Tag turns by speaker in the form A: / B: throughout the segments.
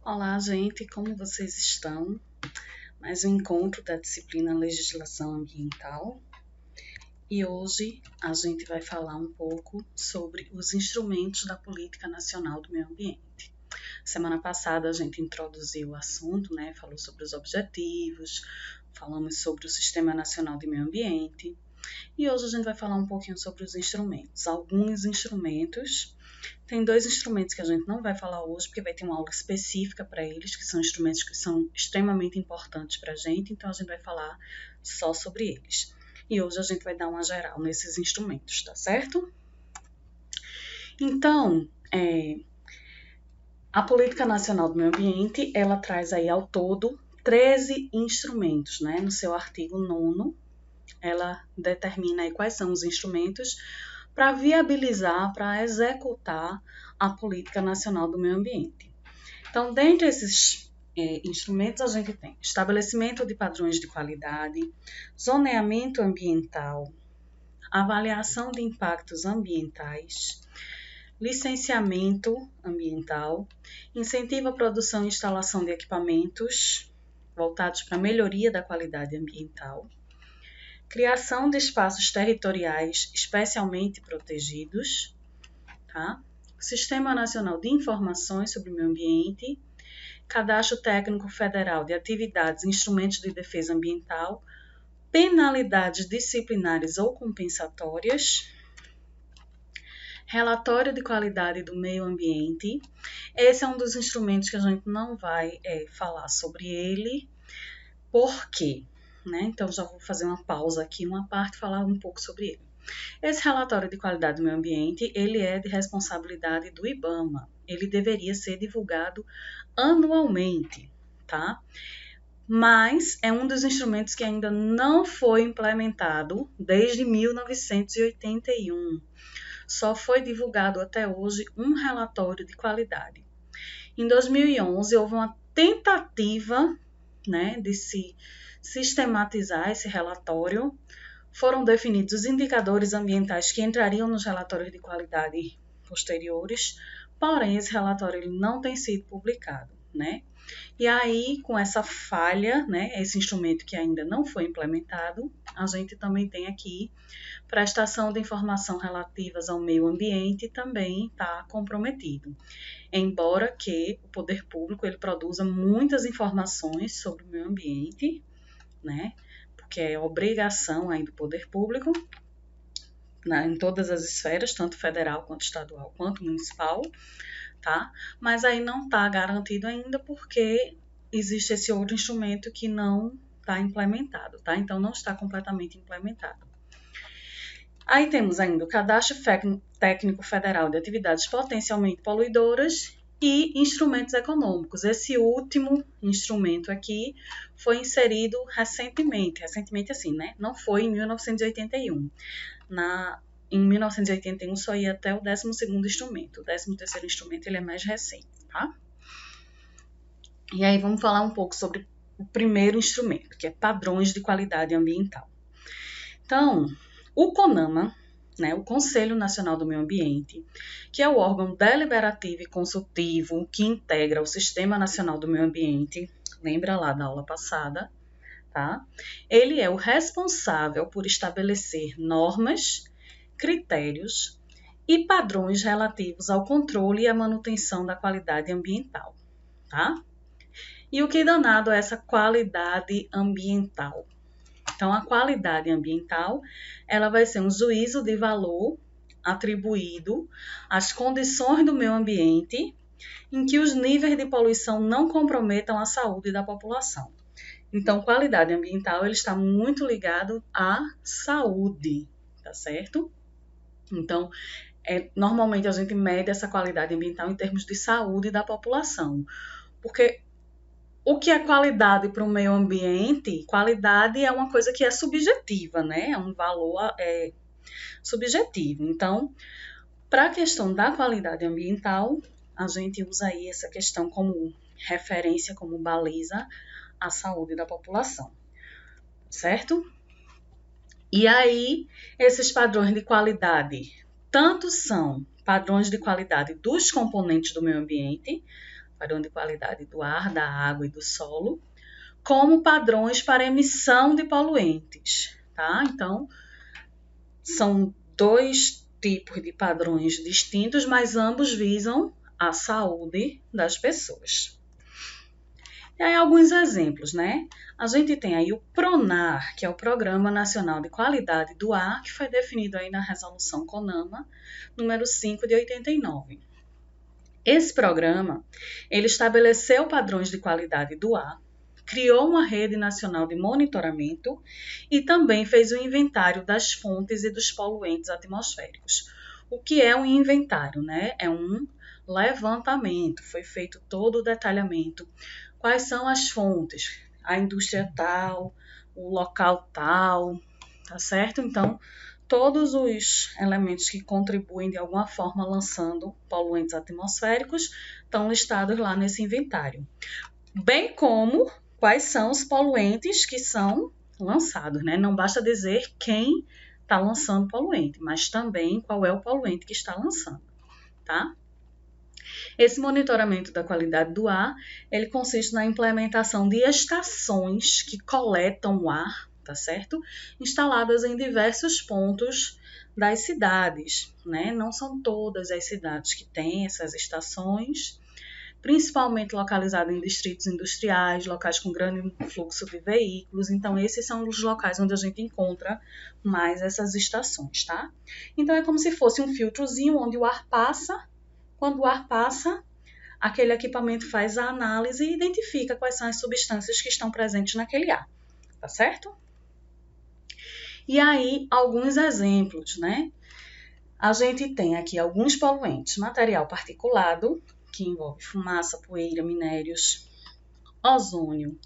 A: Olá, gente, como vocês estão? Mais um encontro da disciplina Legislação Ambiental. E hoje a gente vai falar um pouco sobre os instrumentos da Política Nacional do Meio Ambiente. Semana passada a gente introduziu o assunto, né? Falou sobre os objetivos, falamos sobre o Sistema Nacional de Meio Ambiente. E hoje a gente vai falar um pouquinho sobre os instrumentos. Alguns instrumentos. Tem dois instrumentos que a gente não vai falar hoje, porque vai ter uma aula específica para eles, que são instrumentos que são extremamente importantes para a gente, então a gente vai falar só sobre eles. E hoje a gente vai dar uma geral nesses instrumentos, tá certo? Então, a Política Nacional do Meio Ambiente, ela traz aí ao todo 13 instrumentos, né? No seu artigo 9º, ela determina aí quais são os instrumentos para viabilizar, para executar a Política Nacional do Meio Ambiente. Então, dentre esses instrumentos, a gente tem estabelecimento de padrões de qualidade, zoneamento ambiental, avaliação de impactos ambientais, licenciamento ambiental, incentivo à produção e instalação de equipamentos voltados para a melhoria da qualidade ambiental, criação de espaços territoriais especialmente protegidos, tá? Sistema Nacional de Informações sobre o Meio Ambiente, Cadastro Técnico Federal de Atividades e Instrumentos de Defesa Ambiental, penalidades disciplinares ou compensatórias, relatório de qualidade do meio ambiente. Esse é um dos instrumentos que a gente não vai falar sobre ele. Por quê? Então, já vou fazer uma pausa aqui, uma parte, falar um pouco sobre ele. Esse relatório de qualidade do meio ambiente, ele é de responsabilidade do IBAMA. Ele deveria ser divulgado anualmente, tá? Mas é um dos instrumentos que ainda não foi implementado desde 1981. Só foi divulgado até hoje um relatório de qualidade. Em 2011, houve uma tentativa, de se sistematizar esse relatório. Foram definidos os indicadores ambientais que entrariam nos relatórios de qualidade posteriores, porém esse relatório ele não tem sido publicado, E aí, com essa falha, esse instrumento que ainda não foi implementado, a gente também tem aqui prestação de informação relativas ao meio ambiente também está comprometido. Embora que o poder público ele produza muitas informações sobre o meio ambiente, porque é obrigação aí do poder público, em todas as esferas, tanto federal, quanto estadual, quanto municipal, tá? Mas aí não está garantido ainda porque existe esse outro instrumento que não está implementado, tá? Então não está completamente implementado. Aí temos ainda o Cadastro Técnico Federal de Atividades Potencialmente Poluidoras e instrumentos econômicos. Esse último instrumento aqui foi inserido recentemente assim, Não foi em 1981. Em 1981 só ia até o 12º instrumento. O 13º instrumento ele é mais recente, tá? E aí vamos falar um pouco sobre o primeiro instrumento, que é padrões de qualidade ambiental. Então, o CONAMA, o Conselho Nacional do Meio Ambiente, que é o órgão deliberativo e consultivo que integra o Sistema Nacional do Meio Ambiente, lembra lá da aula passada, tá? Ele é o responsável por estabelecer normas, critérios e padrões relativos ao controle e à manutenção da qualidade ambiental, tá? E o que danado é essa qualidade ambiental? Então, a qualidade ambiental, ela vai ser um juízo de valor atribuído às condições do meio ambiente em que os níveis de poluição não comprometam a saúde da população. Então, qualidade ambiental, ele está muito ligado à saúde, tá certo? Então, normalmente a gente mede essa qualidade ambiental em termos de saúde da população, porque o que é qualidade para o meio ambiente? Qualidade é uma coisa que é subjetiva, É um valor subjetivo. Então, para a questão da qualidade ambiental, a gente usa aí essa questão como referência, como baliza à saúde da população, certo? E aí, esses padrões de qualidade, tanto são padrões de qualidade dos componentes do meio ambiente, padrão de qualidade do ar, da água e do solo, como padrões para emissão de poluentes, tá? Então, são dois tipos de padrões distintos, mas ambos visam a saúde das pessoas. E aí alguns exemplos, né? A gente tem aí o PRONAR, que é o Programa Nacional de Qualidade do Ar, que foi definido aí na Resolução CONAMA, número 5 de 89. Esse programa, ele estabeleceu padrões de qualidade do ar, criou uma rede nacional de monitoramento e também fez o inventário das fontes e dos poluentes atmosféricos. O que é um inventário, né? É um levantamento, foi feito todo o detalhamento. Quais são as fontes? A indústria tal, o local tal, tá certo? Então, todos os elementos que contribuem de alguma forma lançando poluentes atmosféricos estão listados lá nesse inventário. Bem como quais são os poluentes que são lançados, né? Não basta dizer quem está lançando poluente, mas também qual é o poluente que está lançando, tá? Esse monitoramento da qualidade do ar, ele consiste na implementação de estações que coletam o ar, tá certo? Instaladas em diversos pontos das cidades, né? Não são todas as cidades que têm essas estações, principalmente localizadas em distritos industriais, locais com grande fluxo de veículos. Então, esses são os locais onde a gente encontra mais essas estações, tá? Então, é como se fosse um filtrozinho onde o ar passa. Quando o ar passa, aquele equipamento faz a análise e identifica quais são as substâncias que estão presentes naquele ar, tá certo? E aí, alguns exemplos, né? A gente tem aqui alguns poluentes: material particulado, que envolve fumaça, poeira, minérios, ozônio,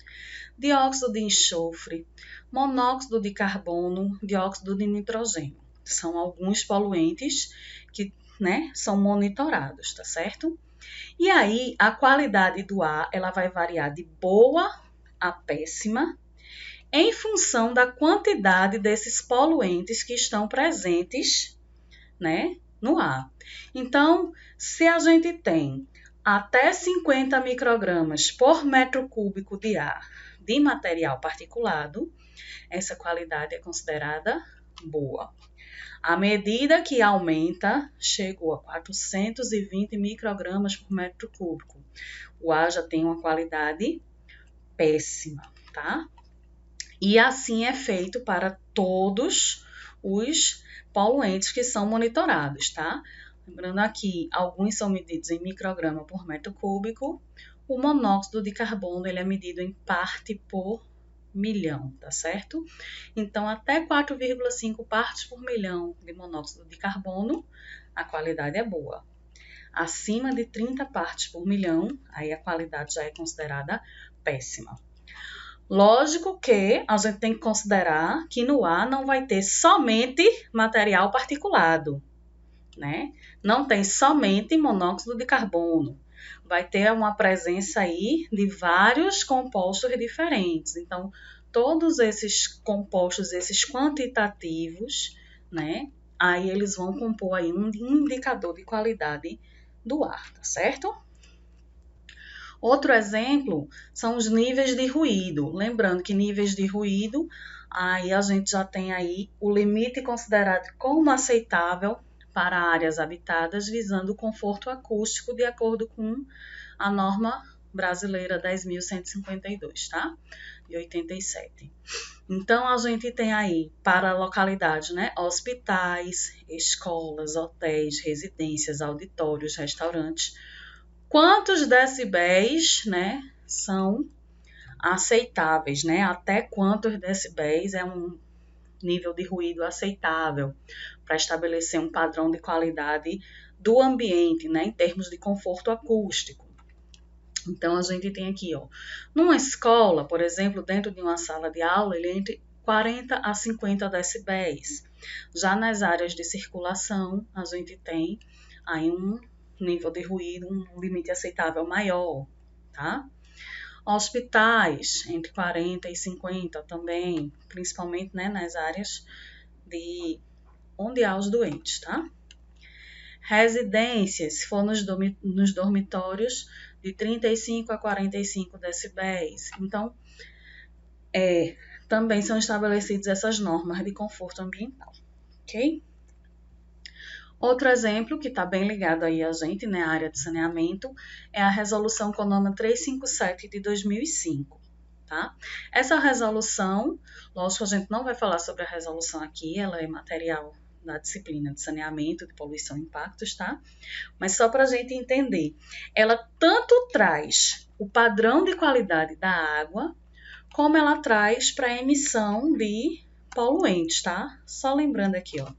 A: dióxido de enxofre, monóxido de carbono, dióxido de nitrogênio. São alguns poluentes que, né, são monitorados, tá certo? E aí, a qualidade do ar, ela vai variar de boa a péssima, em função da quantidade desses poluentes que estão presentes, né, no ar. Então, se a gente tem até 50 microgramas por metro cúbico de ar de material particulado, essa qualidade é considerada boa. À medida que aumenta, chegou a 420 microgramas por metro cúbico. O ar já tem uma qualidade péssima, tá? E assim é feito para todos os poluentes que são monitorados, tá? Lembrando aqui, alguns são medidos em micrograma por metro cúbico. O monóxido de carbono, ele é medido em parte por milhão, tá certo? Então, até 4,5 partes por milhão de monóxido de carbono, a qualidade é boa. Acima de 30 partes por milhão, aí a qualidade já é considerada péssima. Lógico que a gente tem que considerar que no ar não vai ter somente material particulado, né? Não tem somente monóxido de carbono. Vai ter uma presença aí de vários compostos diferentes. Então, todos esses compostos, esses quantitativos, né? Aí eles vão compor aí um indicador de qualidade do ar, tá certo? Outro exemplo são os níveis de ruído. Lembrando que níveis de ruído, aí a gente já tem aí o limite considerado como aceitável para áreas habitadas, visando o conforto acústico de acordo com a norma brasileira 10.152, tá? De 87. Então, a gente tem aí para localidades, né? Hospitais, escolas, hotéis, residências, auditórios, restaurantes. Quantos decibéis, né, são aceitáveis, né? Até quantos decibéis é um nível de ruído aceitável para estabelecer um padrão de qualidade do ambiente, né, em termos de conforto acústico. Então, a gente tem aqui, ó, numa escola, por exemplo, dentro de uma sala de aula, ele é entre 40 a 50 decibéis. Já nas áreas de circulação, a gente tem aí um nível de ruído, um limite aceitável maior, tá? Hospitais, entre 40 e 50 também, principalmente, né, nas áreas de onde há os doentes, tá? Residências, se for nos dormitórios, de de 35 a 45 decibéis. Então, também são estabelecidas essas normas de conforto ambiental, ok? Outro exemplo que está bem ligado aí a gente, né, a área de saneamento, é a Resolução CONAMA 357 de 2005. Tá? Essa resolução, lógico, a gente não vai falar sobre a resolução aqui, ela é material da disciplina de saneamento, de poluição e impactos, tá? Mas só para a gente entender, ela tanto traz o padrão de qualidade da água, como ela traz para a emissão de poluentes, tá? Só lembrando aqui, ó,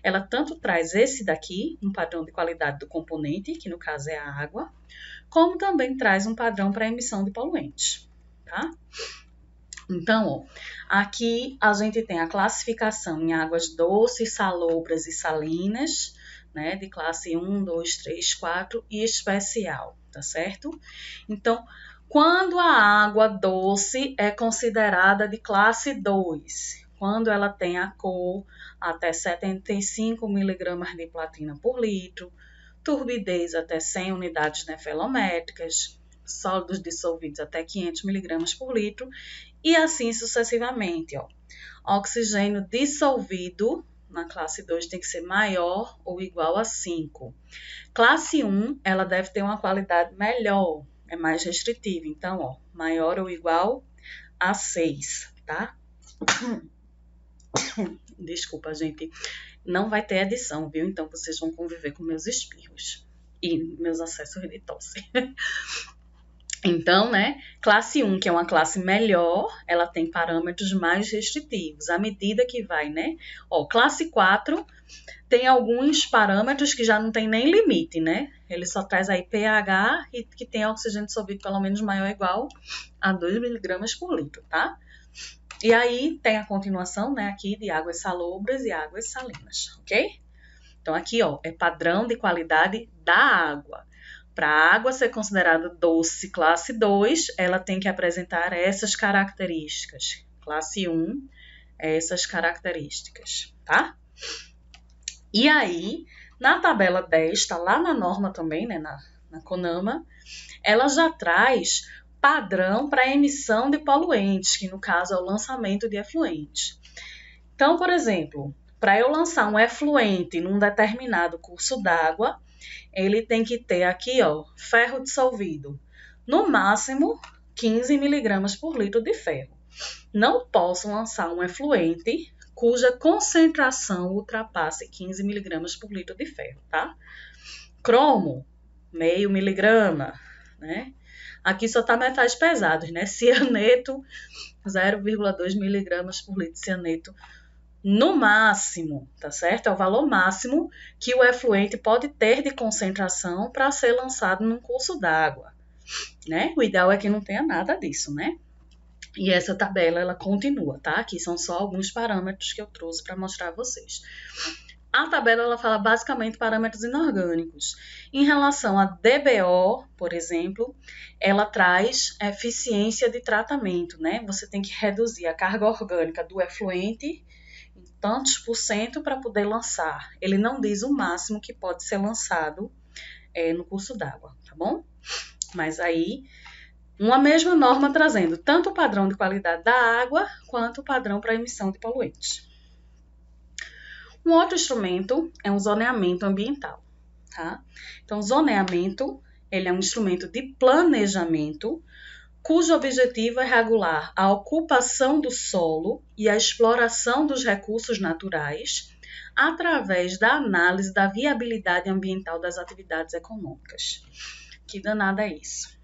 A: ela tanto traz esse daqui, um padrão de qualidade do componente, que no caso é a água, como também traz um padrão para a emissão de poluentes. Tá? Então, ó, aqui a gente tem a classificação em águas doces, salobras e salinas, né, de classe 1, 2, 3, 4 e especial, tá certo? Então, quando a água doce é considerada de classe 2, quando ela tem a cor até 75 mg de platina por litro, turbidez até 100 unidades nefelométricas, sólidos dissolvidos até 500 mg por litro e assim sucessivamente. Ó. Oxigênio dissolvido na classe 2 tem que ser maior ou igual a 5. Classe 1, ela deve ter uma qualidade melhor, é mais restritiva. Então, ó, maior ou igual a 6, tá? Desculpa, gente. Não vai ter edição, viu? Então, vocês vão conviver com meus espirros e meus acessos de tosse. Então, né, classe 1, que é uma classe melhor, ela tem parâmetros mais restritivos, à medida que vai, né? Ó, classe 4 tem alguns parâmetros que já não tem nem limite, né? Ele só traz aí pH e que tem oxigênio dissolvido pelo menos maior ou igual a 2 mg por litro, tá? E aí tem a continuação, né, aqui de águas salobras e águas salinas, ok? Então, aqui, ó, é padrão de qualidade da água. Para a água ser considerada doce classe 2, ela tem que apresentar essas características. Classe 1, essas características, tá? E aí, na tabela 10, está lá na norma também, né, na CONAMA, ela já traz padrão para emissão de poluentes, que no caso é o lançamento de efluentes. Então, por exemplo, para eu lançar um efluente num determinado curso d'água, ele tem que ter aqui, ó, ferro dissolvido. No máximo, 15 mg por litro de ferro. Não posso lançar um efluente cuja concentração ultrapasse 15 mg por litro de ferro, tá? Cromo, meio miligrama, né? Aqui só tá metais pesados, né? Cianeto, 0,2 mg por litro de cianeto no máximo, tá certo? É o valor máximo que o efluente pode ter de concentração para ser lançado num curso d'água, né? O ideal é que não tenha nada disso, né? E essa tabela, ela continua, tá? Aqui são só alguns parâmetros que eu trouxe para mostrar a vocês. A tabela, ela fala basicamente parâmetros inorgânicos. Em relação a DBO, por exemplo, ela traz eficiência de tratamento, né? Você tem que reduzir a carga orgânica do efluente tantos por cento para poder lançar. Ele não diz o máximo que pode ser lançado no curso d'água, tá bom? Mas aí, uma mesma norma trazendo tanto o padrão de qualidade da água, quanto o padrão para emissão de poluentes. Um outro instrumento é um zoneamento ambiental, tá? Então, o zoneamento, ele é um instrumento de planejamento cujo objetivo é regular a ocupação do solo e a exploração dos recursos naturais através da análise da viabilidade ambiental das atividades econômicas. Que danada é isso?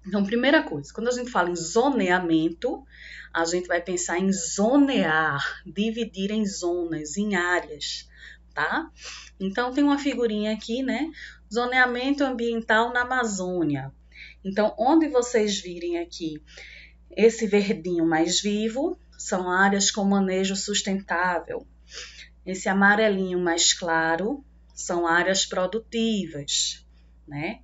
A: Então, primeira coisa, quando a gente fala em zoneamento, a gente vai pensar em zonear, dividir em zonas, em áreas, tá? Então, tem uma figurinha aqui, né? Zoneamento ambiental na Amazônia. Então, onde vocês virem aqui esse verdinho mais vivo, são áreas com manejo sustentável. Esse amarelinho mais claro são áreas produtivas, né?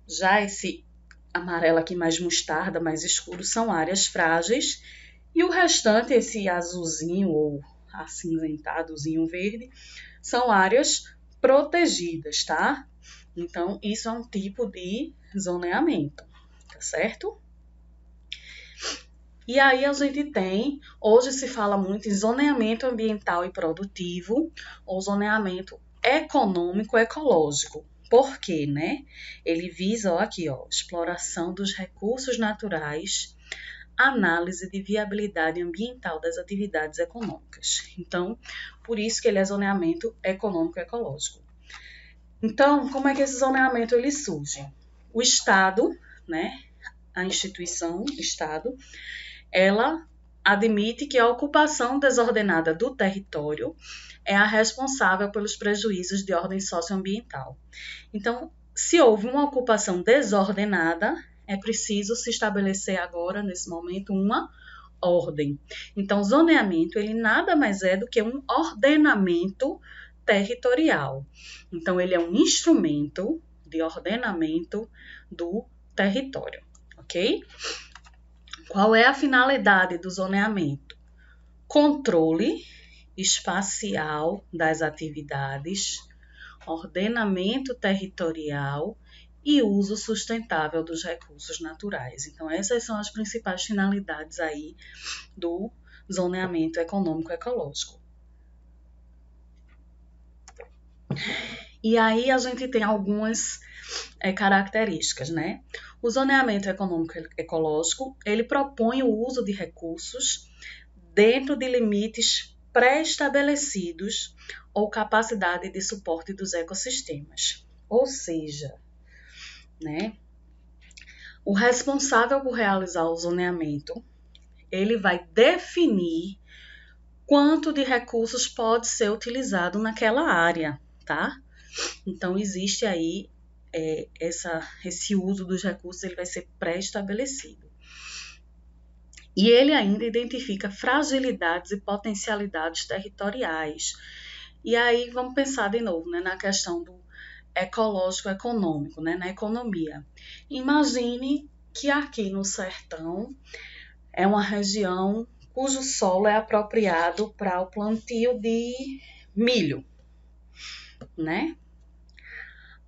A: Já esse amarelo aqui mais mostarda, mais escuro, são áreas frágeis. E o restante, esse azulzinho ou acinzentadozinho verde, são áreas protegidas, tá? Então, isso é um tipo de zoneamento, tá certo? E aí a gente tem, hoje se fala muito em zoneamento ambiental e produtivo, ou zoneamento econômico ecológico. Por quê, né? Ele visa, aqui, exploração dos recursos naturais, análise de viabilidade ambiental das atividades econômicas. Então, por isso que ele é zoneamento econômico ecológico. Então, como é que esse zoneamento ele surge? O Estado, né, a instituição, Estado, ela admite que a ocupação desordenada do território é a responsável pelos prejuízos de ordem socioambiental. Então, se houve uma ocupação desordenada, é preciso se estabelecer agora, nesse momento, uma ordem. Então, zoneamento, ele nada mais é do que um ordenamento territorial. Então, ele é um instrumento de ordenamento do território, ok? Qual é a finalidade do zoneamento? Controle espacial das atividades, ordenamento territorial e uso sustentável dos recursos naturais. Então, essas são as principais finalidades aí do zoneamento econômico ecológico. E aí a gente tem algumas características, né? O zoneamento econômico ecológico, ele propõe o uso de recursos dentro de limites pré-estabelecidos ou capacidade de suporte dos ecossistemas. Ou seja, né, o responsável por realizar o zoneamento, ele vai definir quanto de recursos pode ser utilizado naquela área, tá? Então, existe aí esse uso dos recursos, ele vai ser pré-estabelecido. E ele ainda identifica fragilidades e potencialidades territoriais. E aí, vamos pensar de novo, né, na questão do ecológico-econômico, né, na economia. Imagine que aqui no sertão é uma região cujo solo é apropriado para o plantio de milho, né?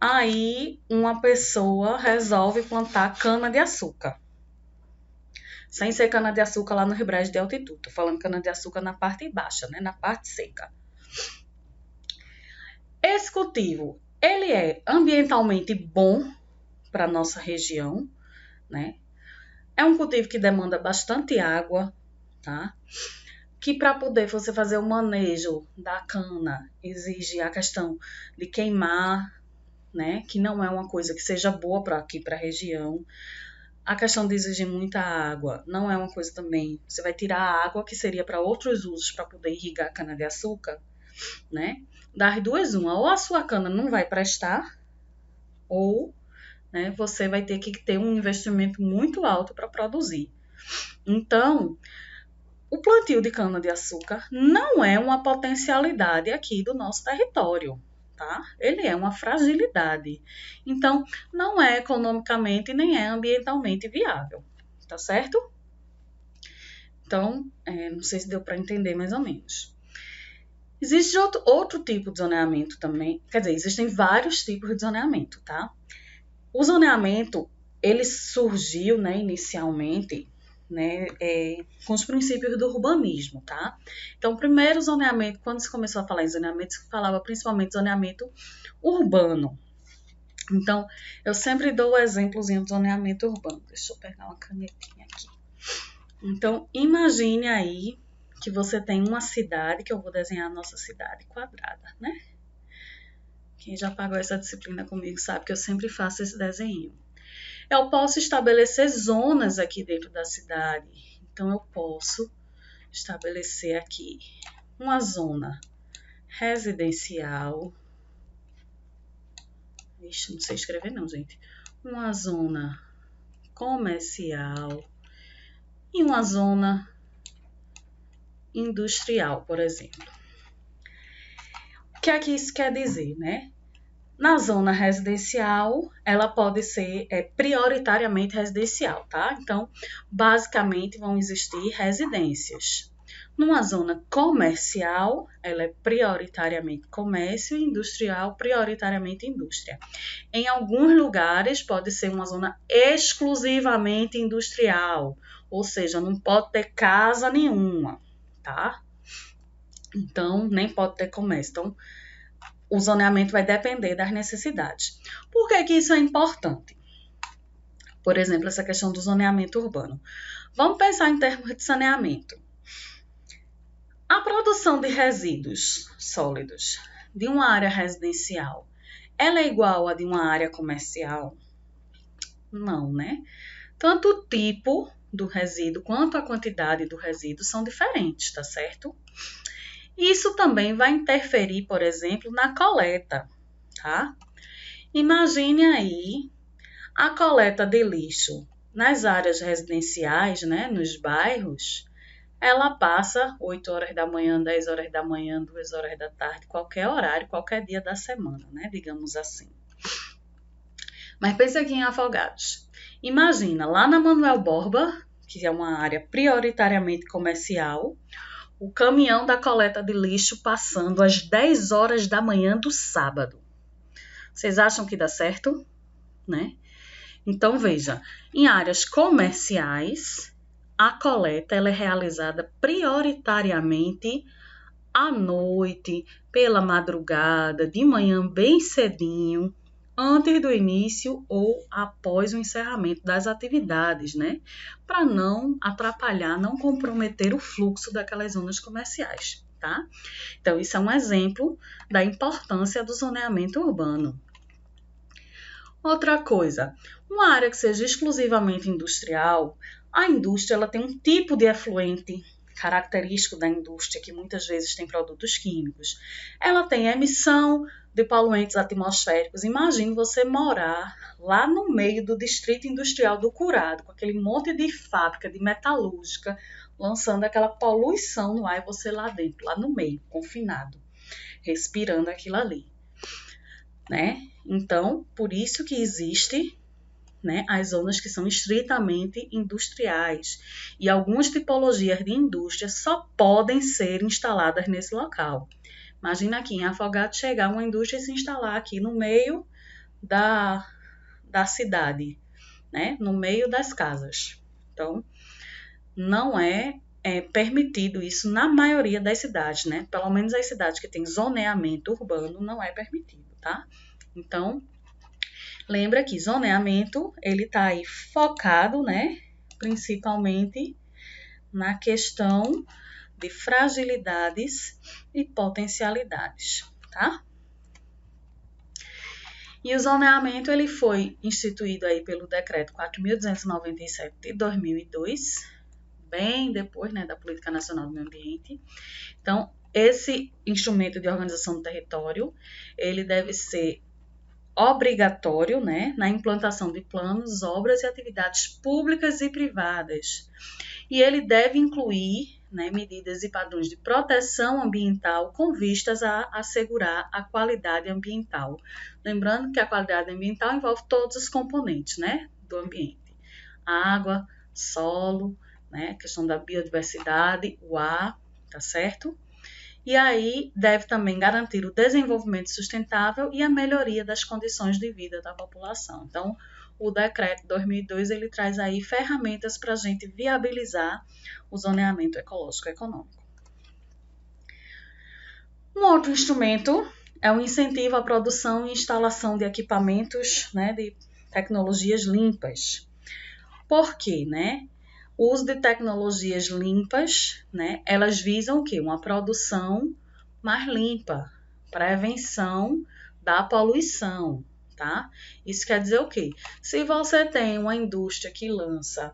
A: Aí uma pessoa resolve plantar cana-de-açúcar. Sem ser cana-de-açúcar lá no Rio Brás de altitude. Tô falando cana-de-açúcar na parte baixa, né? Na parte seca. Esse cultivo, ele é ambientalmente bom para a nossa região, né? É um cultivo que demanda bastante água, tá? Que para poder você fazer o manejo da cana, exige a questão de queimar, né? Que não é uma coisa que seja boa para aqui, para a região. A questão de exigir muita água não é uma coisa também. Você vai tirar a água que seria para outros usos para poder irrigar a cana-de-açúcar, né? Das duas, uma. Ou a sua cana não vai prestar, ou, né, você vai ter que ter um investimento muito alto para produzir. Então, o plantio de cana-de-açúcar não é uma potencialidade aqui do nosso território, tá? Ele é uma fragilidade. Então, não é economicamente nem é ambientalmente viável, tá certo? Então, não sei se deu para entender mais ou menos. Existe outro tipo de zoneamento também, quer dizer, existem vários tipos de zoneamento, tá? O zoneamento, ele surgiu, né, inicialmente, né, com os princípios do urbanismo, tá? Então, o primeiro zoneamento, quando se começou a falar em zoneamento, se falava principalmente de zoneamento urbano. Então, eu sempre dou o exemplozinho de zoneamento urbano. Deixa eu pegar uma canetinha aqui. Então, imagine aí que você tem uma cidade, que eu vou desenhar a nossa cidade quadrada, né? Quem já pagou essa disciplina comigo sabe que eu sempre faço esse desenho. Eu posso estabelecer zonas aqui dentro da cidade. Então, eu posso estabelecer aqui uma zona residencial. Ixi, não sei escrever não, gente. Uma zona comercial e uma zona industrial, por exemplo. O que é que isso quer dizer, né? Na zona residencial, ela pode ser prioritariamente residencial, tá? Então, basicamente, vão existir residências. Numa zona comercial, ela é prioritariamente comércio e industrial, prioritariamente indústria. Em alguns lugares, pode ser uma zona exclusivamente industrial, ou seja, não pode ter casa nenhuma, tá? Então, nem pode ter comércio. Então, o zoneamento vai depender das necessidades. Por que que isso é importante? Por exemplo, essa questão do zoneamento urbano. Vamos pensar em termos de saneamento. A produção de resíduos sólidos de uma área residencial, ela é igual à de uma área comercial? Não, né? Tanto o tipo do resíduo quanto a quantidade do resíduo são diferentes, tá certo? Isso também vai interferir, por exemplo, na coleta, tá? Imagine aí a coleta de lixo nas áreas residenciais, né, nos bairros. Ela passa 8 horas da manhã, 10 horas da manhã, 2 horas da tarde, qualquer horário, qualquer dia da semana, né? Digamos assim. Mas pensa aqui em Afogados. Imagina, lá na Manuel Borba, que é uma área prioritariamente comercial, o caminhão da coleta de lixo passando às 10 horas da manhã do sábado. Vocês acham que dá certo? Né? Então, veja, em áreas comerciais, a coleta ela é realizada prioritariamente à noite, pela madrugada, de manhã bem cedinho, antes do início ou após o encerramento das atividades, né? Para não atrapalhar, não comprometer o fluxo daquelas zonas comerciais, tá? Então, isso é um exemplo da importância do zoneamento urbano. Outra coisa, uma área que seja exclusivamente industrial, a indústria ela tem um tipo de efluente característico da indústria, que muitas vezes tem produtos químicos. Ela tem emissão de poluentes atmosféricos. Imagine você morar lá no meio do distrito industrial do Curado, com aquele monte de fábrica de metalúrgica, lançando aquela poluição no ar e você lá dentro, lá no meio, confinado, respirando aquilo ali. Né? Então, por isso que existe, né, as zonas que são estritamente industriais e algumas tipologias de indústria só podem ser instaladas nesse local. Imagina aqui em Afogados chegar uma indústria e se instalar aqui no meio da cidade, né, no meio das casas. Então, não é permitido isso na maioria das cidades, né? Pelo menos as cidades que têm zoneamento urbano não é permitido, tá? Então, lembra que zoneamento, ele tá aí focado, né, principalmente na questão de fragilidades e potencialidades, tá? E o zoneamento, ele foi instituído aí pelo decreto 4.297 de 2002, bem depois, né, da Política Nacional do Meio Ambiente. Então, esse instrumento de organização do território, ele deve ser obrigatório, né, na implantação de planos, obras e atividades públicas e privadas. E ele deve incluir, né, medidas e padrões de proteção ambiental com vistas a assegurar a qualidade ambiental. Lembrando que a qualidade ambiental envolve todos os componentes, né, do ambiente. Água, solo, né, questão da biodiversidade, o ar, tá certo? E aí deve também garantir o desenvolvimento sustentável e a melhoria das condições de vida da população. Então, o decreto 2002 ele traz aí ferramentas para a gente viabilizar o zoneamento ecológico econômico. Um outro instrumento é o incentivo à produção e instalação de equipamentos, né, de tecnologias limpas. Por quê, né? O uso de tecnologias limpas, né, elas visam o quê? Uma produção mais limpa, prevenção da poluição, tá? Isso quer dizer o quê? Se você tem uma indústria que lança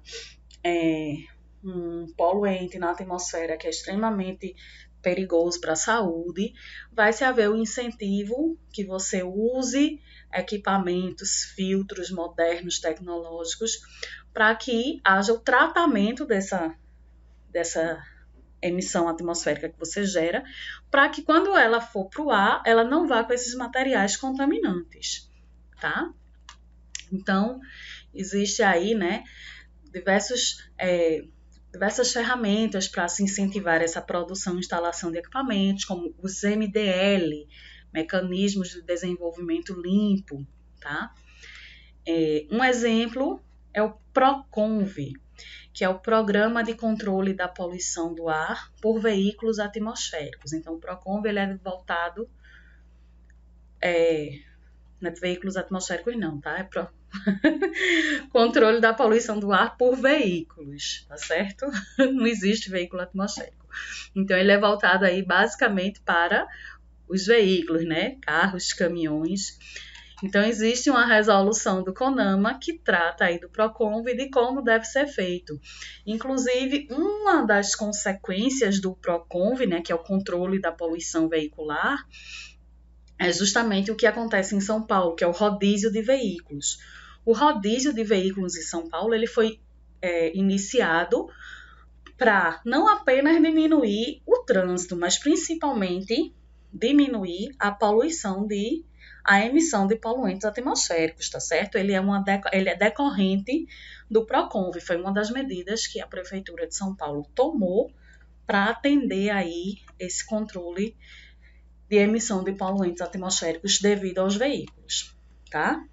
A: um poluente na atmosfera que é extremamente perigoso para a saúde, vai se haver o incentivo que você use equipamentos, filtros modernos, tecnológicos, para que haja o tratamento dessa emissão atmosférica que você gera, para que quando ela for para o ar, ela não vá com esses materiais contaminantes, tá? Então, existe aí, né, diversos diversas ferramentas para se incentivar essa produção e instalação de equipamentos, como os MDL, Mecanismos de Desenvolvimento Limpo, tá? Um exemplo é o PROCONV, que é o Programa de Controle da Poluição do Ar por Veículos Atmosféricos. Então, o PROCONV ele é voltado... não é veículos atmosféricos não, tá? É controle da poluição do ar por veículos, tá certo? Não existe veículo atmosférico. Então, ele é voltado aí basicamente para os veículos, né? Carros, caminhões. Então, existe uma resolução do CONAMA que trata aí do PROCONV e de como deve ser feito. Inclusive, uma das consequências do PROCONV, né, que é o controle da poluição veicular, é justamente o que acontece em São Paulo, que é o rodízio de veículos. O rodízio de veículos em São Paulo ele foi iniciado para não apenas diminuir o trânsito, mas principalmente diminuir a emissão de poluentes atmosféricos, tá certo? Ele é decorrente do PROCONV, foi uma das medidas que a Prefeitura de São Paulo tomou para atender aí esse controle de emissão de poluentes atmosféricos devido aos veículos, tá?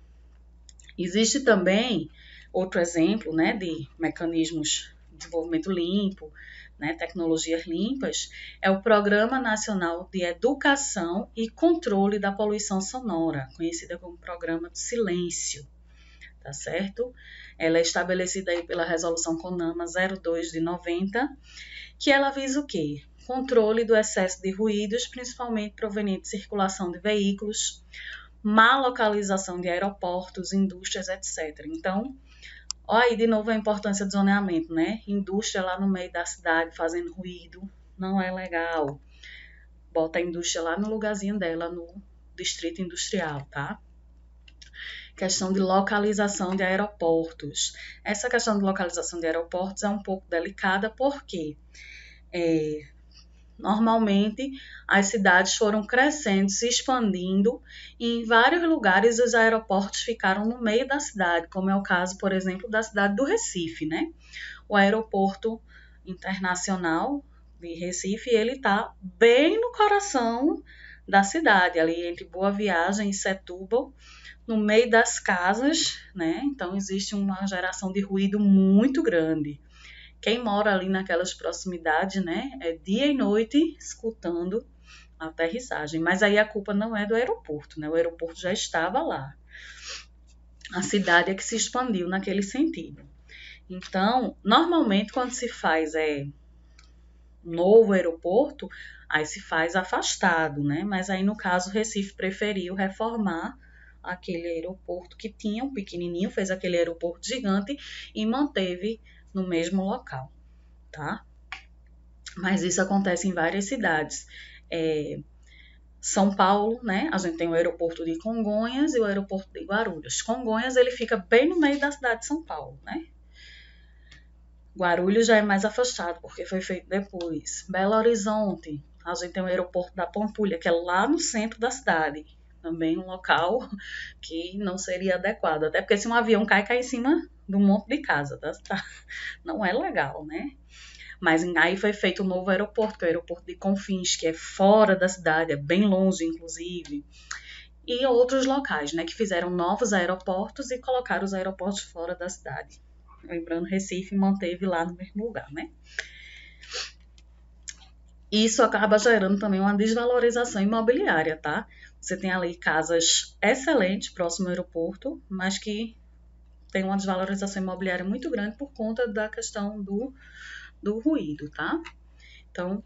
A: Existe também outro exemplo, né, de mecanismos de desenvolvimento limpo, né, tecnologias limpas, é o Programa Nacional de Educação e Controle da Poluição Sonora, conhecida como Programa de Silêncio, tá certo? Ela é estabelecida aí pela Resolução CONAMA 02 de 90, que ela visa o quê? Controle do excesso de ruídos, principalmente proveniente de circulação de veículos, má localização de aeroportos, indústrias, etc. Então, olha aí de novo a importância do zoneamento, né? Indústria lá no meio da cidade fazendo ruído, não é legal. Bota a indústria lá no lugarzinho dela, no distrito industrial, tá? Questão de localização de aeroportos. Essa questão de localização de aeroportos é um pouco delicada porque normalmente as cidades foram crescendo, se expandindo e em vários lugares os aeroportos ficaram no meio da cidade, como é o caso, por exemplo, da cidade do Recife, né? O aeroporto internacional de Recife, ele está bem no coração da cidade, ali entre Boa Viagem e Setúbal, no meio das casas, né? Então existe uma geração de ruído muito grande. Quem mora ali naquelas proximidades, né, é dia e noite escutando a aterrissagem. Mas aí a culpa não é do aeroporto, né? O aeroporto já estava lá. A cidade é que se expandiu naquele sentido. Então, normalmente quando se faz novo aeroporto, aí se faz afastado, né? Mas aí no caso o Recife preferiu reformar aquele aeroporto que tinha um pequenininho, fez aquele aeroporto gigante e manteve no mesmo local, tá? Mas isso acontece em várias cidades. São Paulo, né? A gente tem o aeroporto de Congonhas e o aeroporto de Guarulhos. Congonhas, ele fica bem no meio da cidade de São Paulo, né? Guarulhos já é mais afastado, porque foi feito depois. Belo Horizonte, a gente tem o aeroporto da Pampulha, que é lá no centro da cidade. Também um local que não seria adequado. Até porque se um avião cai em cima de um monte de casa, tá? Não é legal, né? Mas aí foi feito um novo aeroporto, que é o aeroporto de Confins, que é fora da cidade, é bem longe, inclusive. E outros locais, né, que fizeram novos aeroportos e colocaram os aeroportos fora da cidade. Lembrando, Recife manteve lá no mesmo lugar, né? Isso acaba gerando também uma desvalorização imobiliária, tá? Você tem ali casas excelentes próximo ao aeroporto, mas que tem uma desvalorização imobiliária muito grande por conta da questão do ruído, tá? Então,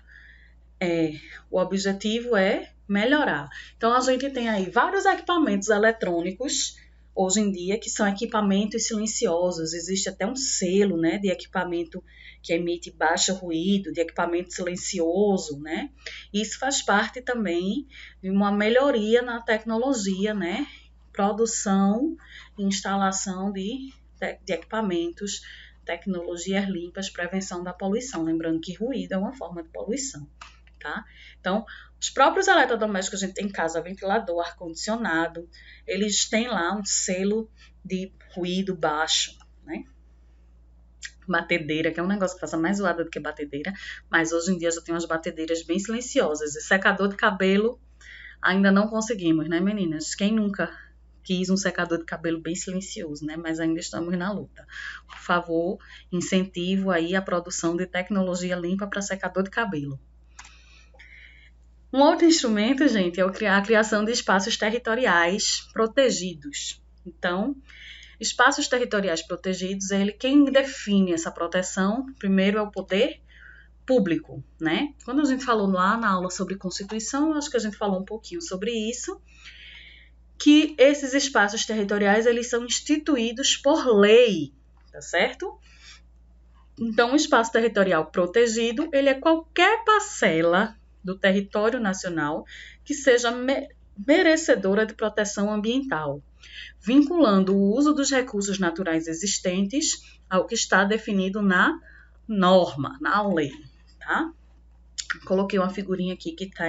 A: o objetivo é melhorar. Então, a gente tem aí vários equipamentos eletrônicos, hoje em dia, que são equipamentos silenciosos. Existe até um selo, né, de equipamento que emite baixo ruído, de equipamento silencioso, né? Isso faz parte também de uma melhoria na tecnologia, né? Produção e instalação de equipamentos, tecnologias limpas, prevenção da poluição. Lembrando que ruído é uma forma de poluição, tá? Então, os próprios eletrodomésticos que a gente tem em casa, ventilador, ar-condicionado, eles têm lá um selo de ruído baixo, né? batedeira, que é um negócio que faça mais zoada do que batedeira, mas hoje em dia já tem umas batedeiras bem silenciosas. E secador de cabelo ainda não conseguimos, né, meninas? Quem nunca quis um secador de cabelo bem silencioso, né? Mas ainda estamos na luta. Por favor, incentivo aí a produção de tecnologia limpa para secador de cabelo. Um outro instrumento, gente, é a criação de espaços territoriais protegidos. Então, espaços territoriais protegidos, quem define essa proteção, primeiro é o poder público, né? Quando a gente falou lá na aula sobre Constituição, acho que a gente falou um pouquinho sobre isso, que esses espaços territoriais, eles são instituídos por lei, tá certo? Então, o espaço territorial protegido, ele é qualquer parcela do território nacional que seja merecedora de proteção ambiental, vinculando o uso dos recursos naturais existentes ao que está definido na norma, na lei, tá? Coloquei uma figurinha aqui que está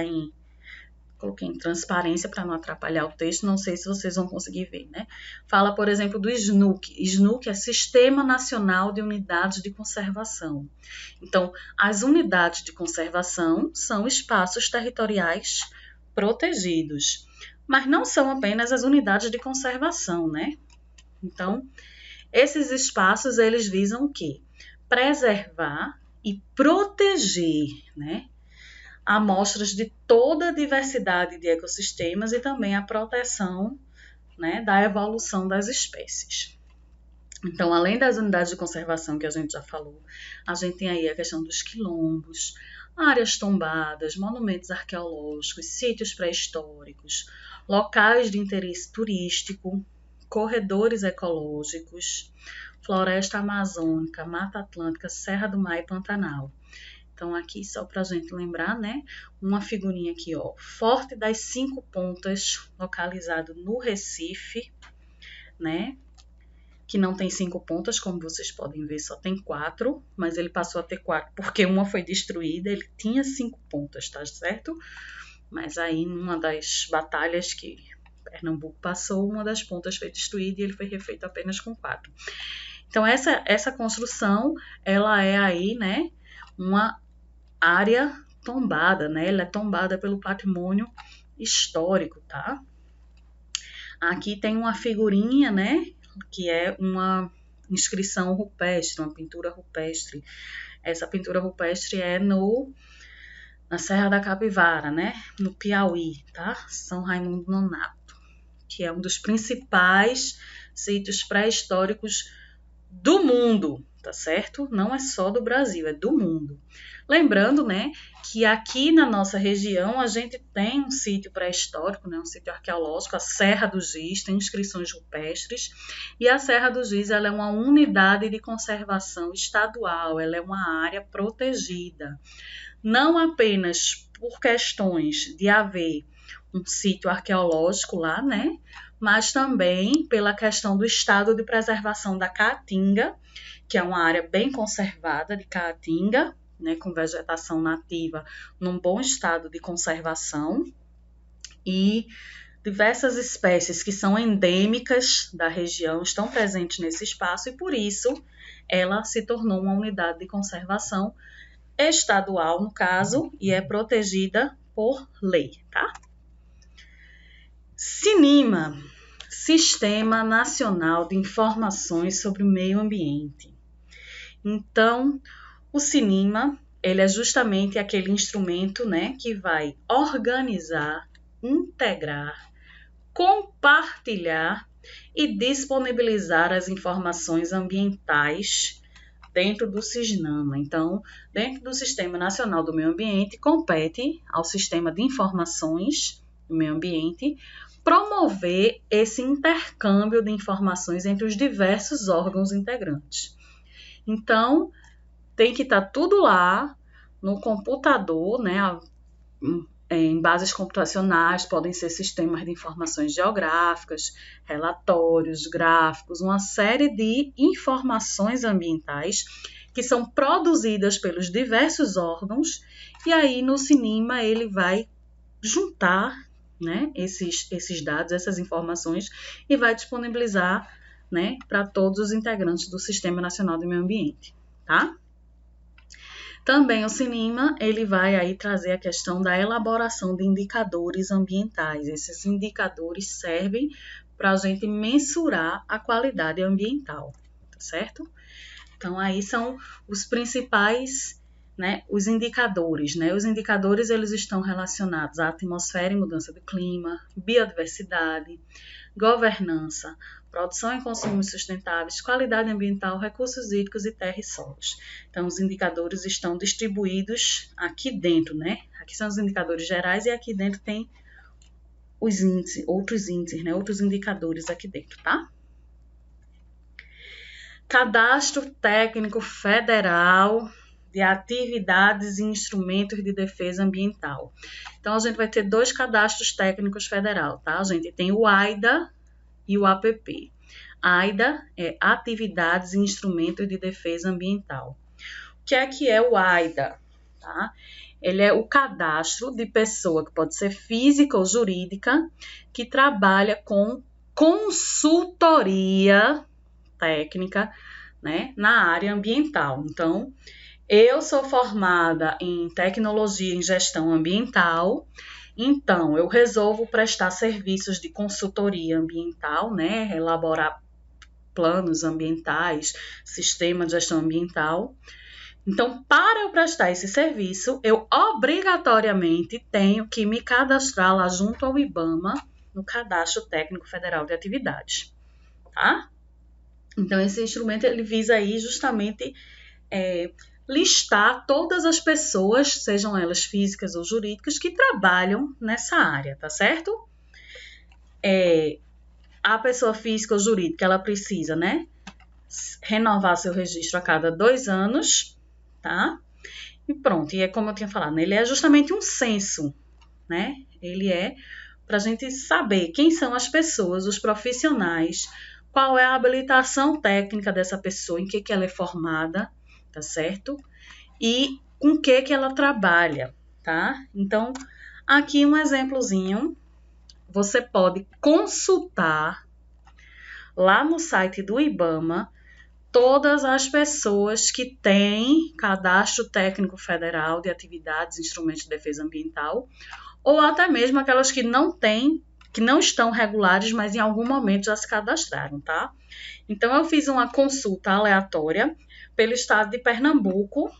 A: coloquei em transparência para não atrapalhar o texto, não sei se vocês vão conseguir ver, né? Fala, por exemplo, do SNUC. SNUC é Sistema Nacional de Unidades de Conservação. Então, as unidades de conservação são espaços territoriais protegidos, mas não são apenas as unidades de conservação, né? Então, esses espaços, eles visam o quê? Preservar e proteger, né? Amostras de toda a diversidade de ecossistemas e também a proteção, né, da evolução das espécies. Então, além das unidades de conservação que a gente já falou, a gente tem aí a questão dos quilombos, áreas tombadas, monumentos arqueológicos, sítios pré-históricos, locais de interesse turístico, corredores ecológicos, floresta amazônica, Mata Atlântica, Serra do Mar e Pantanal. Então, aqui, só para a gente lembrar, né? Uma figurinha aqui, ó. Forte das 5 Pontas, localizado no Recife, né? Que não tem 5 pontas, como vocês podem ver, só tem 4. Mas ele passou a ter 4 porque uma foi destruída. Ele tinha 5 pontas, tá certo? Mas aí, numa das batalhas que Pernambuco passou, uma das pontas foi destruída e ele foi refeito apenas com 4. Então, essa construção, ela é aí, né? Uma área tombada, né? Ela é tombada pelo patrimônio histórico, tá? Aqui tem uma figurinha, né? Que é uma inscrição rupestre, uma pintura rupestre. Essa pintura rupestre é na Serra da Capivara, né? No Piauí, tá? São Raimundo Nonato, que é um dos principais sítios pré-históricos do mundo, tá certo? Não é só do Brasil, é do mundo. Lembrando, né, que aqui na nossa região a gente tem um sítio pré-histórico, né, um sítio arqueológico, a Serra do Giz, tem inscrições rupestres, e a Serra do Giz, ela é uma unidade de conservação estadual, ela é uma área protegida. Não apenas por questões de haver um sítio arqueológico lá, né, mas também pela questão do estado de preservação da Caatinga, que é uma área bem conservada de Caatinga, né, com vegetação nativa num bom estado de conservação, e diversas espécies que são endêmicas da região estão presentes nesse espaço e, por isso, ela se tornou uma unidade de conservação estadual, no caso, e é protegida por lei, tá? CNIMA, Sistema Nacional de Informações sobre o Meio Ambiente. Então, o CNIMA, ele é justamente aquele instrumento, né, que vai organizar, integrar, compartilhar e disponibilizar as informações ambientais dentro do SISNAMA. Então, dentro do Sistema Nacional do Meio Ambiente, compete ao Sistema de Informações do Meio Ambiente promover esse intercâmbio de informações entre os diversos órgãos integrantes. Então, tem que estar tudo lá no computador, né? Em bases computacionais, podem ser sistemas de informações geográficas, relatórios, gráficos, uma série de informações ambientais que são produzidas pelos diversos órgãos, e aí no CNIMA ele vai juntar, né, esses dados, essas informações, e vai disponibilizar, né, para todos os integrantes do Sistema Nacional do Meio Ambiente. tá? Também o CINIMA, ele vai aí trazer a questão da elaboração de indicadores ambientais. Esses indicadores servem para a gente mensurar a qualidade ambiental, tá certo? Então, aí são os principais, né, os indicadores, né? Os indicadores, eles estão relacionados à atmosfera e mudança do clima, biodiversidade, governança, produção e consumo sustentáveis, qualidade ambiental, recursos hídricos e terra e solos. Então, os indicadores estão distribuídos aqui dentro, né? Aqui são os indicadores gerais e aqui dentro tem os índices, né? Outros indicadores aqui dentro, tá? Cadastro Técnico Federal de Atividades e Instrumentos de Defesa Ambiental. Então, a gente vai ter 2 cadastros técnicos federal, tá? A gente tem o AIDA e o APP. AIDA é Atividades e Instrumentos de Defesa Ambiental. O que é o AIDA? Tá? Ele é o cadastro de pessoa, que pode ser física ou jurídica, que trabalha com consultoria técnica, né, na área ambiental. Então, eu sou formada em tecnologia em gestão ambiental, então eu resolvo prestar serviços de consultoria ambiental, né, elaborar planos ambientais, sistema de gestão ambiental. Então, para eu prestar esse serviço, eu obrigatoriamente tenho que me cadastrar lá junto ao IBAMA, no Cadastro Técnico Federal de Atividades, tá? Então, esse instrumento, ele visa aí justamente listar todas as pessoas, sejam elas físicas ou jurídicas, que trabalham nessa área, tá certo? A pessoa física ou jurídica, ela precisa, né, renovar seu registro a cada 2 anos, tá? E pronto, e é como eu tinha falado, né, ele é justamente um censo, né? Ele é para a gente saber quem são as pessoas, os profissionais, qual é a habilitação técnica dessa pessoa, em que ela é formada, tá certo? E com que ela trabalha, tá? Então, aqui um exemplozinho, você pode consultar lá no site do IBAMA todas as pessoas que têm cadastro técnico federal de atividades e instrumentos de defesa ambiental, ou até mesmo aquelas que não têm, que não estão regulares, mas em algum momento já se cadastraram, tá? Então, eu fiz uma consulta aleatória pelo estado de Pernambuco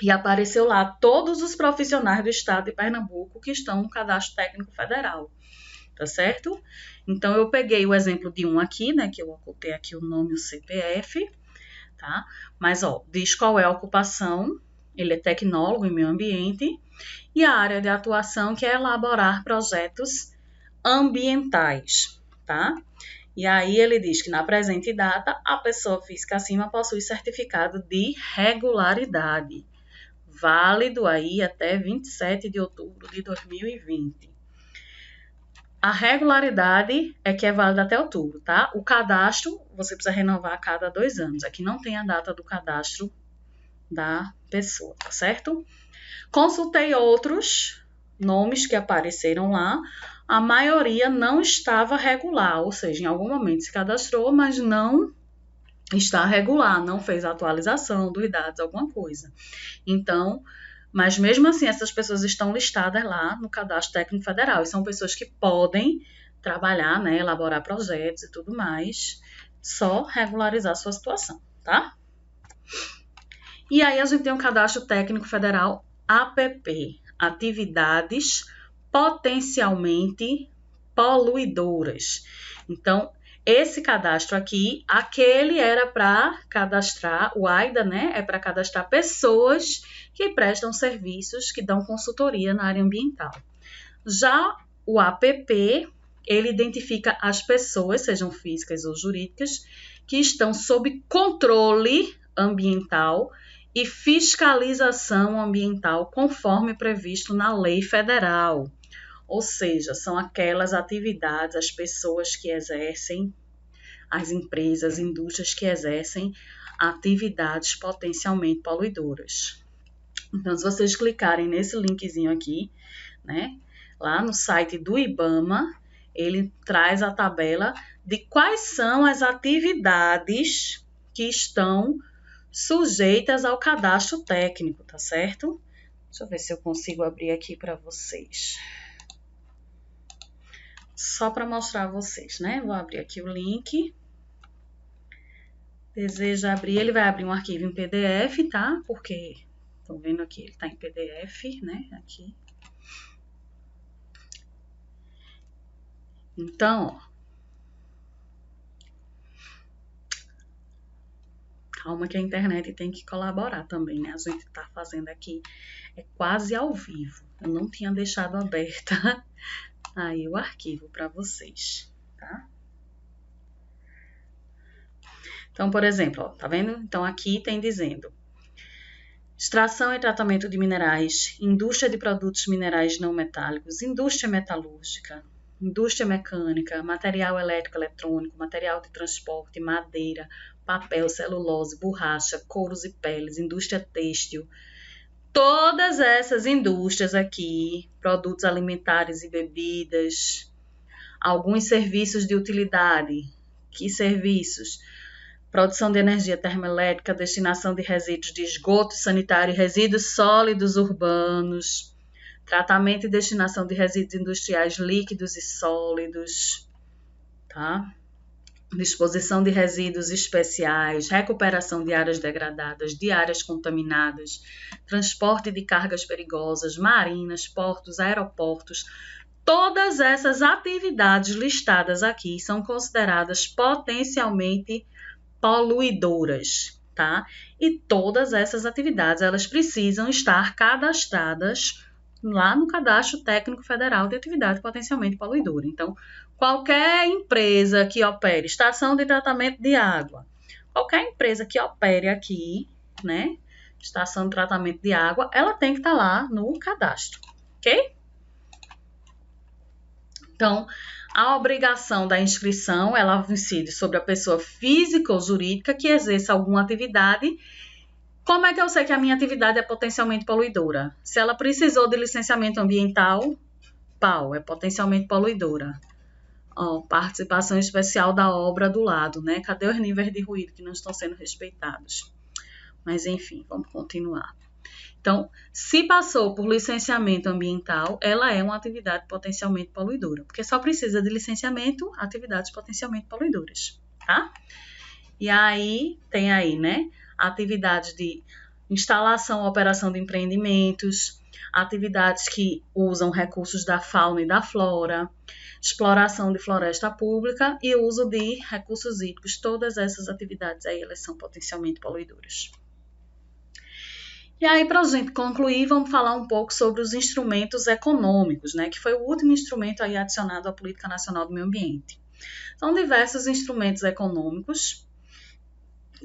A: e apareceu lá todos os profissionais do estado de Pernambuco que estão no cadastro técnico federal, tá certo? Então, eu peguei o exemplo de um aqui, né, que eu ocultei aqui o nome e o CPF, tá? Mas, ó, diz qual é a ocupação, ele é tecnólogo em meio ambiente, e a área de atuação, que é elaborar projetos ambientais, tá? E aí ele diz que na presente data, a pessoa física acima possui certificado de regularidade, válido aí até 27 de outubro de 2020. A regularidade é que é válida até outubro, tá? O cadastro, você precisa renovar a cada 2 anos. Aqui não tem a data do cadastro da pessoa, tá certo? Consultei outros nomes que apareceram lá. A maioria não estava regular, ou seja, em algum momento se cadastrou, mas não está regular, não fez a atualização dos dados, alguma coisa. Então, mas mesmo assim, essas pessoas estão listadas lá no Cadastro Técnico Federal, e são pessoas que podem trabalhar, né, elaborar projetos e tudo mais, só regularizar sua situação, tá? E aí a gente tem o Cadastro Técnico Federal APP, Atividades Potencialmente Poluidoras. Então, esse cadastro aqui, aquele era para cadastrar, o AIDA, né, é para cadastrar pessoas que prestam serviços, que dão consultoria na área ambiental. Já o APP, ele identifica as pessoas, sejam físicas ou jurídicas, que estão sob controle ambiental e fiscalização ambiental, conforme previsto na lei federal. Ou seja, são aquelas atividades, as pessoas que exercem, as empresas, indústrias que exercem atividades potencialmente poluidoras. Então, se vocês clicarem nesse linkzinho aqui, né, lá no site do IBAMA, ele traz a tabela de quais são as atividades que estão sujeitas ao cadastro técnico, tá certo? Deixa eu ver se eu consigo abrir aqui para vocês. Só para mostrar a vocês, né? Vou abrir aqui o link. Deseja abrir, ele vai abrir um arquivo em PDF, tá? Porque, estão vendo aqui, ele está em PDF, né? Aqui. Então, ó. Calma que a internet tem que colaborar também, né? A gente tá fazendo aqui, é quase ao vivo. Eu não tinha deixado aberta aí o arquivo para vocês, tá? Então, por exemplo, ó, tá vendo? Então, aqui tem dizendo: extração e tratamento de minerais, indústria de produtos minerais não metálicos, indústria metalúrgica, indústria mecânica, material elétrico eletrônico, material de transporte, madeira, papel, celulose, borracha, couros e peles, indústria têxtil. Todas essas indústrias aqui, produtos alimentares e bebidas, alguns serviços de utilidade. Que serviços? Produção de energia termoelétrica, destinação de resíduos de esgoto sanitário e resíduos sólidos urbanos, tratamento e destinação de resíduos industriais líquidos e sólidos, tá? Disposição de resíduos especiais, recuperação de áreas degradadas, de áreas contaminadas, transporte de cargas perigosas, marinas, portos, aeroportos. Todas essas atividades listadas aqui são consideradas potencialmente poluidoras, tá? E todas essas atividades, elas precisam estar cadastradas lá no Cadastro Técnico Federal de Atividade Potencialmente Poluidora. Então, qualquer empresa que opere estação de tratamento de água, qualquer empresa que opere aqui, né, estação de tratamento de água, ela tem que estar lá no cadastro, ok? Então, a obrigação da inscrição, ela incide sobre a pessoa física ou jurídica que exerça alguma atividade. Como é que eu sei que a minha atividade é potencialmente poluidora? Se ela precisou de licenciamento ambiental, PAU, é potencialmente poluidora. Ó, participação especial da obra do lado, né? Cadê os níveis de ruído que não estão sendo respeitados? Mas, enfim, vamos continuar. Então, se passou por licenciamento ambiental, ela é uma atividade potencialmente poluidora, porque só precisa de licenciamento atividades potencialmente poluidoras, tá? E aí, tem aí, né, atividades de instalação, operação de empreendimentos, atividades que usam recursos da fauna e da flora, exploração de floresta pública e uso de recursos hídricos. Todas essas atividades aí, elas são potencialmente poluidoras. E aí, para a gente concluir, vamos falar um pouco sobre os instrumentos econômicos, né, que foi o último instrumento aí adicionado à Política Nacional do Meio Ambiente. São diversos instrumentos econômicos.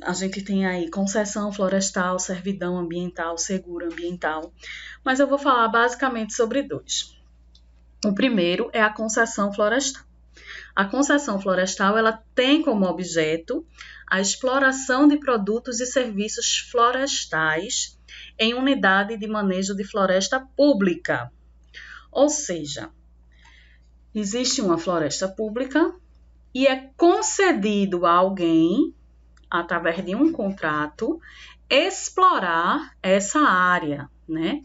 A: A gente tem aí concessão florestal, servidão ambiental, seguro ambiental, mas eu vou falar basicamente sobre dois. O primeiro é a concessão florestal. A concessão florestal, ela tem como objeto a exploração de produtos e serviços florestais em unidade de manejo de floresta pública. Ou seja, existe uma floresta pública e é concedido a alguém, através de um contrato, explorar essa área, né?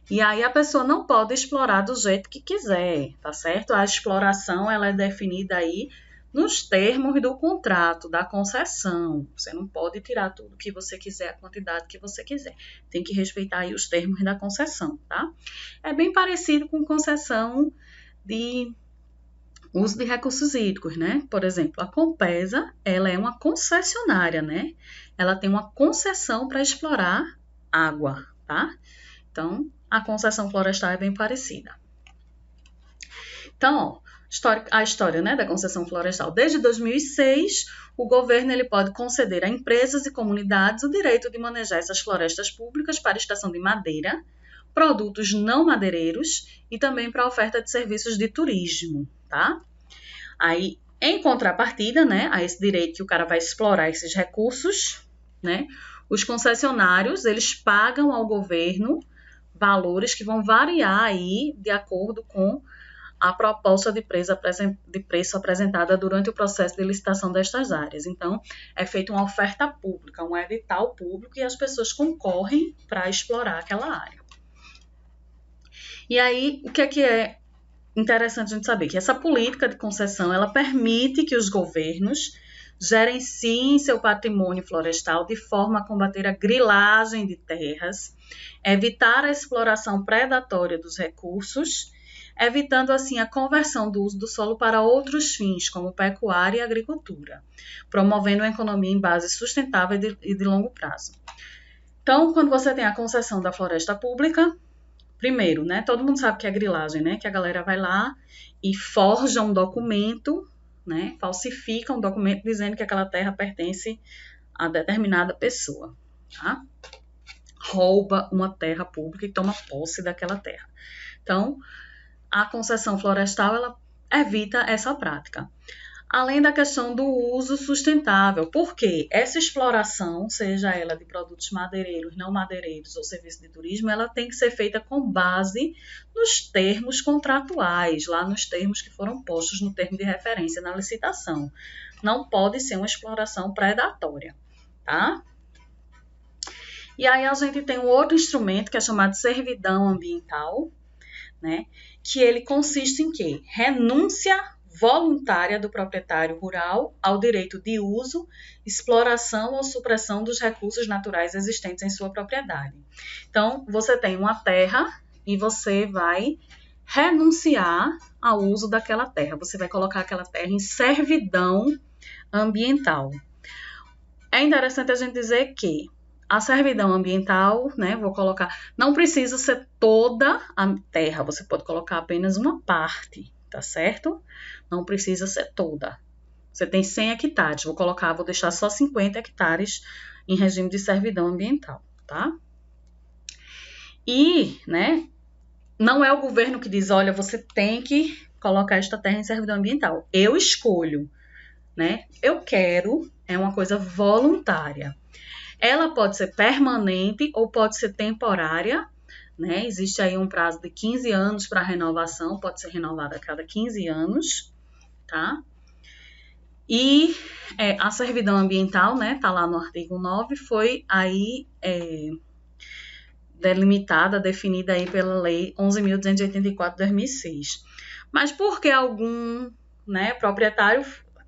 A: E aí a pessoa não pode explorar do jeito que quiser, tá certo? A exploração, ela é definida aí nos termos do contrato, da concessão. Você não pode tirar tudo que você quiser, a quantidade que você quiser. Tem que respeitar aí os termos da concessão, tá? É bem parecido com concessão de uso de recursos hídricos, né? Por exemplo, a Compesa, ela é uma concessionária, né? Ela tem uma concessão para explorar água, tá? Então, a concessão florestal é bem parecida. Então, ó, a história, né, da concessão florestal. Desde 2006, o governo ele pode conceder a empresas e comunidades o direito de manejar essas florestas públicas para extração de madeira, produtos não madeireiros e também para oferta de serviços de turismo, tá? Aí, em contrapartida, né, a esse direito que o cara vai explorar esses recursos, né, os concessionários, eles pagam ao governo valores que vão variar aí de acordo com a proposta de preço apresentada durante o processo de licitação destas áreas. Então, é feita uma oferta pública, um edital público, e as pessoas concorrem para explorar aquela área. E aí, o que é interessante a gente saber? Que essa política de concessão, ela permite que os governos gerenciem seu patrimônio florestal de forma a combater a grilagem de terras, evitar a exploração predatória dos recursos, evitando assim a conversão do uso do solo para outros fins, como pecuária e agricultura, promovendo uma economia em base sustentável e de longo prazo. Então, quando você tem a concessão da floresta pública, primeiro, né, todo mundo sabe que é grilagem, né, que a galera vai lá e forja um documento, né, falsifica um documento dizendo que aquela terra pertence a determinada pessoa, tá? Rouba uma terra pública e toma posse daquela terra. Então, a concessão florestal, ela evita essa prática. Além da questão do uso sustentável, porque essa exploração, seja ela de produtos madeireiros, não madeireiros ou serviço de turismo, ela tem que ser feita com base nos termos contratuais, lá nos termos que foram postos no termo de referência na licitação. Não pode ser uma exploração predatória, tá? E aí a gente tem um outro instrumento que é chamado de servidão ambiental, né? Que ele consiste em quê? Renúncia voluntária do proprietário rural ao direito de uso, exploração ou supressão dos recursos naturais existentes em sua propriedade. Então, você tem uma terra e você vai renunciar ao uso daquela terra. Você vai colocar aquela terra em servidão ambiental. É interessante a gente dizer que a servidão ambiental, né, vou colocar, não precisa ser toda a terra, você pode colocar apenas uma parte, tá certo? Não precisa ser toda. Você tem 100 hectares, vou deixar só 50 hectares em regime de servidão ambiental, tá? E, né, não é o governo que diz, olha, você tem que colocar esta terra em servidão ambiental. Eu escolho, né? Eu quero, é uma coisa voluntária. Ela pode ser permanente ou pode ser temporária, né? Existe aí um prazo de 15 anos para renovação, pode ser renovada a cada 15 anos, tá? E a servidão ambiental, né, tá lá no artigo 9, foi aí delimitada, definida aí pela Lei 11.284 de 2006. Mas por que algum, né, proprietário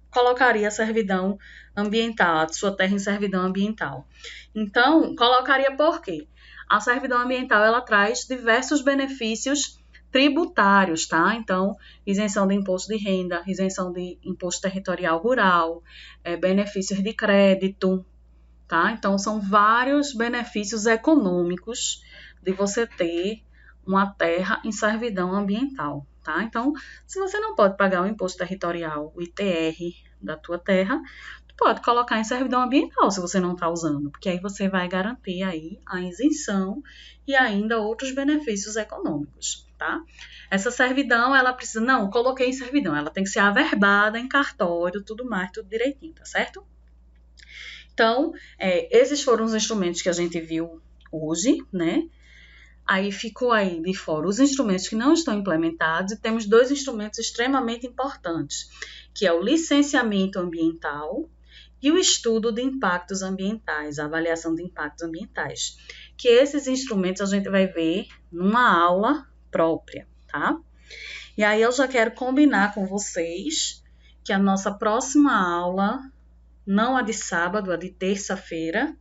A: colocaria a servidão ambiental, a sua terra em servidão ambiental? Então, colocaria por quê? A servidão ambiental, ela traz diversos benefícios tributários, tá? Então, isenção de imposto de renda, isenção de imposto territorial rural, benefícios de crédito, tá? Então, são vários benefícios econômicos de você ter uma terra em servidão ambiental, tá? Então, se você não pode pagar o imposto territorial, o ITR da tua terra, tu pode colocar em servidão ambiental se você não está usando, porque aí você vai garantir aí a isenção e ainda outros benefícios econômicos, tá? Essa servidão, ela precisa, não, coloquei em servidão, ela tem que ser averbada em cartório, tudo mais, tudo direitinho, tá certo? Então, esses foram os instrumentos que a gente viu hoje, né? Aí ficou aí de fora os instrumentos que não estão implementados e temos 2 instrumentos extremamente importantes, que é o licenciamento ambiental e o estudo de impactos ambientais, a avaliação de impactos ambientais, que esses instrumentos a gente vai ver numa aula própria, tá? E aí eu já quero combinar com vocês que a nossa próxima aula, não a de sábado, a de terça-feira,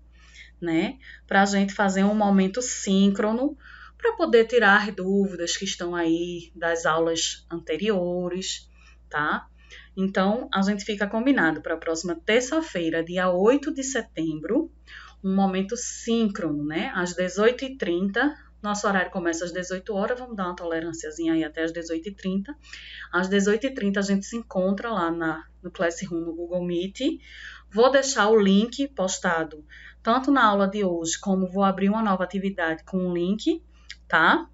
A: né, para a gente fazer um momento síncrono, para poder tirar dúvidas que estão aí das aulas anteriores, tá? Então, a gente fica combinado para a próxima terça-feira, dia 8 de setembro, um momento síncrono, né? Às 18h30, nosso horário começa às 18 horas, vamos dar uma tolerânciazinha aí até às 18h30. Às 18h30 a gente se encontra lá no Classroom, no Google Meet. Vou deixar o link postado tanto na aula de hoje, como vou abrir uma nova atividade com um link, tá?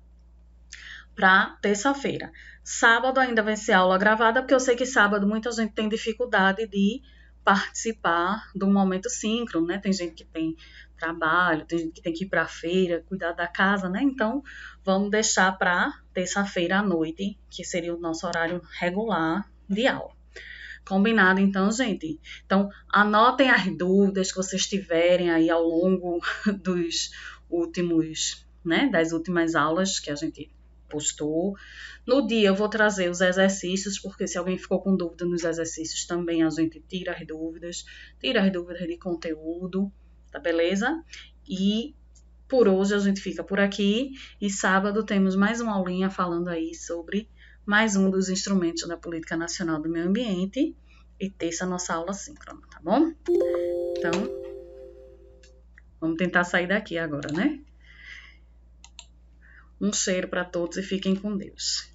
A: Para terça-feira. Sábado ainda vai ser aula gravada, porque eu sei que sábado muita gente tem dificuldade de participar do momento síncrono, né? Tem gente que tem trabalho, tem gente que tem que ir para a feira, cuidar da casa, né? Então, vamos deixar para terça-feira à noite, que seria o nosso horário regular de aula. Combinado, então, gente? Então, anotem as dúvidas que vocês tiverem aí ao longo dos últimos, né, das últimas aulas que a gente postou. No dia eu vou trazer os exercícios, porque se alguém ficou com dúvida nos exercícios também a gente tira as dúvidas de conteúdo, tá beleza? E por hoje a gente fica por aqui e sábado temos mais uma aulinha falando aí sobre mais um dos instrumentos da Política Nacional do Meio Ambiente e terça nossa aula síncrona, tá bom? Então, vamos tentar sair daqui agora, né? Um cheiro para todos e fiquem com Deus.